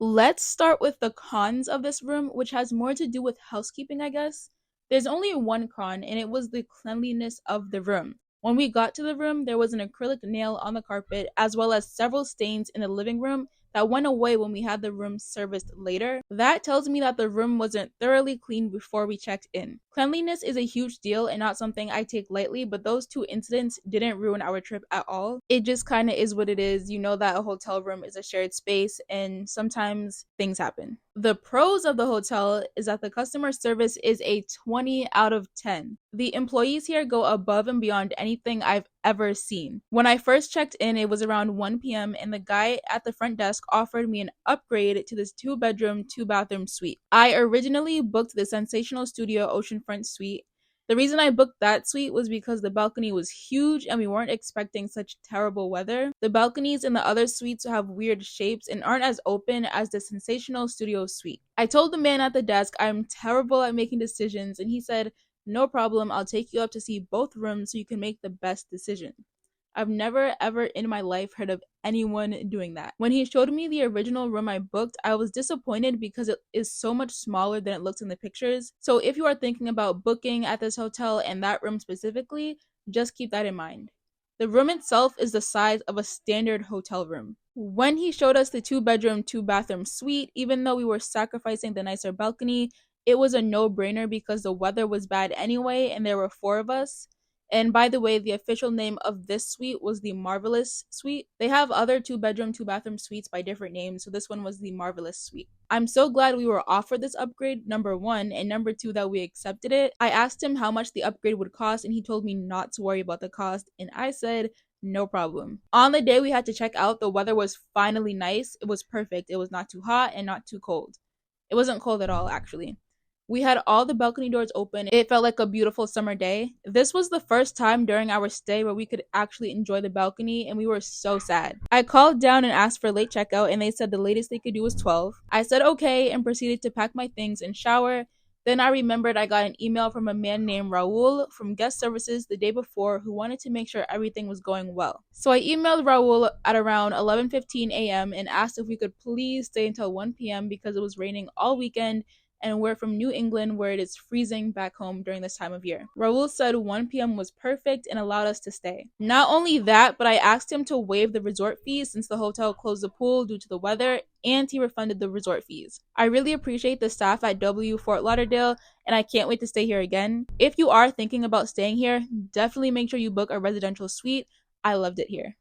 Let's start with the cons of this room, which has more to do with housekeeping, I guess. There's only one con, and it was the cleanliness of the room. When we got to the room, there was an acrylic nail on the carpet, as well as several stains in the living room that went away when we had the room serviced later. That tells me that the room wasn't thoroughly cleaned before we checked in. Cleanliness is a huge deal and not something I take lightly, but those two incidents didn't ruin our trip at all. It just kind of is what it is. You know that a hotel room is a shared space and sometimes things happen. The pros of the hotel is that the customer service is a 20 out of 10. The employees here go above and beyond anything I've ever seen. When I first checked in, it was around 1 p.m. and the guy at the front desk offered me an upgrade to this 2-bedroom, 2-bathroom suite. I originally booked the Sensational Studio Oceanfront suite. The reason I booked that suite was because the balcony was huge and we weren't expecting such terrible weather. The balconies in the other suites have weird shapes and aren't as open as the Sensational Studio suite. I told the man at the desk I'm terrible at making decisions, and he said, "No problem, I'll take you up to see both rooms so you can make the best decision." I've never ever in my life heard of anyone doing that. When he showed me the original room I booked, I was disappointed because it is so much smaller than it looks in the pictures. So if you are thinking about booking at this hotel and that room specifically, just keep that in mind. The room itself is the size of a standard hotel room. When he showed us the 2-bedroom, 2-bathroom suite, even though we were sacrificing the nicer balcony, it was a no-brainer because the weather was bad anyway and there were 4 of us. And by the way, the official name of this suite was the Marvelous Suite. They have other 2-bedroom, 2-bathroom suites by different names, so this one was the Marvelous Suite. I'm so glad we were offered this upgrade, number one, and number two, that we accepted it. I asked him how much the upgrade would cost, and he told me not to worry about the cost, and I said, no problem. On the day we had to check out, the weather was finally nice. It was perfect. It was not too hot and not too cold. It wasn't cold at all, actually. We had all the balcony doors open. It felt like a beautiful summer day. This was the first time during our stay where we could actually enjoy the balcony, and we were so sad. I called down and asked for late checkout, and they said the latest they could do was 12. I said okay and proceeded to pack my things and shower. Then I remembered I got an email from a man named Raul from guest services the day before who wanted to make sure everything was going well. So I emailed Raul at around 11:15 a.m. and asked if we could please stay until 1 p.m. because it was raining all weekend and we're from New England where it is freezing back home during this time of year. Raul said 1 p.m. was perfect and allowed us to stay. Not only that, but I asked him to waive the resort fees since the hotel closed the pool due to the weather, and he refunded the resort fees. I really appreciate the staff at W Fort Lauderdale, and I can't wait to stay here again. If you are thinking about staying here, definitely make sure you book a residential suite. I loved it here.